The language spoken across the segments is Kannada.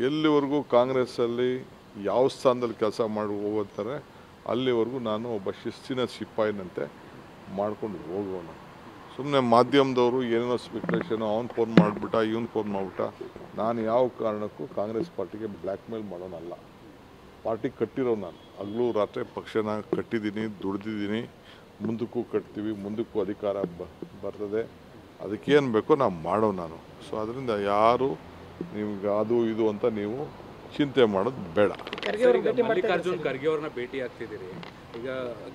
ಎಲ್ಲಿವರೆಗೂ ಕಾಂಗ್ರೆಸ್ಸಲ್ಲಿ ಯಾವ ಸ್ಥಾನದಲ್ಲಿ ಕೆಲಸ ಮಾಡಿ ಹೋಗ್ತಾರೆ ಅಲ್ಲಿವರೆಗೂ ನಾನು ಒಬ್ಬ ಶಿಸ್ತಿನ ಸಿಪಾಯಿನಂತೆ ಮಾಡ್ಕೊಂಡು ಹೋಗೋಣ. ಸುಮ್ಮನೆ ಮಾಧ್ಯಮದವರು ಏನೇನೋ ಸ್ಪೆಕ್ಯುಲೇಷನು, ಅವ್ನು ಫೋನ್ ಮಾಡಿಬಿಟ್ಟ, ಇವನು ಫೋನ್ ಮಾಡಿಬಿಟ್ಟ. ನಾನು ಯಾವ ಕಾರಣಕ್ಕೂ ಕಾಂಗ್ರೆಸ್ ಪಾರ್ಟಿಗೆ ಬ್ಲ್ಯಾಕ್ ಮೇಲ್ ಮಾಡೋನಲ್ಲ. ಪಾರ್ಟಿ ಕಟ್ಟಿರೋ ನಾನು ಹಗಲು ರಾತ್ರಿ ಪಕ್ಷನ ಕಟ್ಟಿದ್ದೀನಿ, ದುಡ್ದಿದ್ದೀನಿ, ಮುಂದಕ್ಕೂ ಕಟ್ತೀವಿ, ಮುಂದಕ್ಕೂ ಅಧಿಕಾರ ಬರ್ತದೆ. ಅದಕ್ಕೇನು ಬೇಕೋ ನಾವು ಮಾಡೋ ನಾನು. ಸೊ ಅದರಿಂದ ಯಾರು ನಿಮ್ಗೆ ಅದು ಇದು ಅಂತ ನೀವು ಚಿಂತೆ ಮಾಡೋದು ಬೇಡ. ಮಲ್ಲಿಕಾರ್ಜುನ್ ಖರ್ಗೆ ಅವ್ರನ್ನ ಭೇಟಿ ಆಗ್ತಿದ್ದೀರಿ, ಈಗ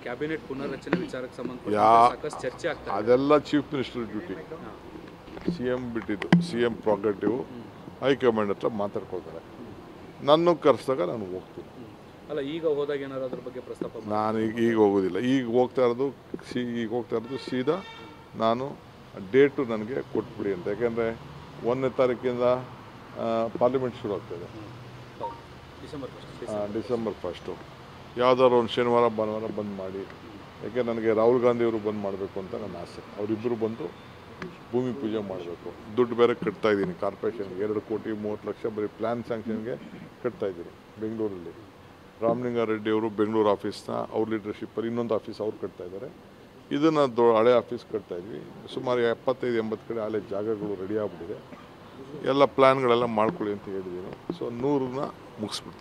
ಕ್ಯಾಬಿನೆಟ್ ಪುನರ್ರಚನೆ ವಿಚಾರಕ್ಕೆ ಸಂಬಂಧಪಟ್ಟ ಸಾಕಷ್ಟು ಚರ್ಚೆ ಆಗ್ತದೆ. ಅದೆಲ್ಲ ಚೀಫ್ ಮಿನಿಸ್ಟರ್ ಡ್ಯೂಟಿ, CM ಬಿಟ್ಟಿದ್ದು, CM ಪ್ರಾಗೇಟಿವ್, ಹೈಕಮಾಂಡ್ ಹತ್ರ ಮಾತಾಡ್ಕೊಳ್ತಾರೆ. ನನ್ನ ಕರೆಸಿದಾಗ ನಾನು ಹೋಗ್ತೀನಿ. ಅಲ್ಲ, ಈಗ ಹೋದಾಗ ಏನಾದ್ರು ಅದ್ರ ಬಗ್ಗೆ ಪ್ರಸ್ತಾಪ? ನಾನು ಈಗ ಹೋಗೋದಿಲ್ಲ. ಈಗ ಹೋಗ್ತಾ ಇರೋದು ಸೀದಾ ನಾನು ಡೇಟು ನನಗೆ ಕೊಟ್ಬಿಡಿ ಅಂತ. ಯಾಕೆಂದರೆ 1ನೇ ತಾರೀಕಿಂದ ಪಾರ್ಲಿಮೆಂಟ್ ಶುರು ಆಗ್ತದೆ, ಡಿಸೆಂಬರ್ 1. ಯಾವುದಾದ್ರು ಒಂದು ಶನಿವಾರ ಭಾನುವಾರ ಬಂದ್ ಮಾಡಿ. ಯಾಕೆ ನನಗೆ ರಾಹುಲ್ ಗಾಂಧಿಯವರು ಬಂದ್ ಮಾಡಬೇಕು ಅಂತ ನನ್ನ ಆಸೆ. ಅವರಿಬ್ಬರು ಬಂದು ಭೂಮಿ ಪೂಜೆ ಮಾಡಬೇಕು. ದುಡ್ಡು ಬೇರೆ ಕಟ್ತಾಯಿದ್ದೀನಿ ಕಾರ್ಪೊರೇಷನ್ಗೆ, 2,30,00,000 ಬರೀ ಪ್ಲ್ಯಾನ್ ಸ್ಯಾಂಕ್ಷನ್ಗೆ ಕಟ್ತಾಯಿದ್ದೀನಿ. ಬೆಂಗಳೂರಲ್ಲಿ ರಾಮಲಿಂಗಾರೆಡ್ಡಿ ಅವರು ಬೆಂಗಳೂರು ಆಫೀಸ್ನ ಅವ್ರ ಲೀಡರ್ಶಿಪ್ಪಲ್ಲಿ ಇನ್ನೊಂದು ಆಫೀಸ್ ಅವ್ರು ಕಟ್ತಾಯಿದ್ದಾರೆ. ಇದನ್ನು ಹಳೆ ಆಫೀಸ್ ಕಟ್ತಾಯಿದ್ವಿ. ಸುಮಾರು 75-80 ಕಡೆ ಹಳೆ ಜಾಗಗಳು ರೆಡಿ ಆಗಿಬಿಟ್ಟಿದೆ. ಎಲ್ಲ ಪ್ಲ್ಯಾನ್ಗಳೆಲ್ಲ ಮಾಡ್ಕೊಳ್ಳಿ ಅಂತ ಹೇಳಿದ್ದೀನಿ. ಸೊ 100ನ ಮುಗಿಸ್ಬಿಡ್ತೀನಿ.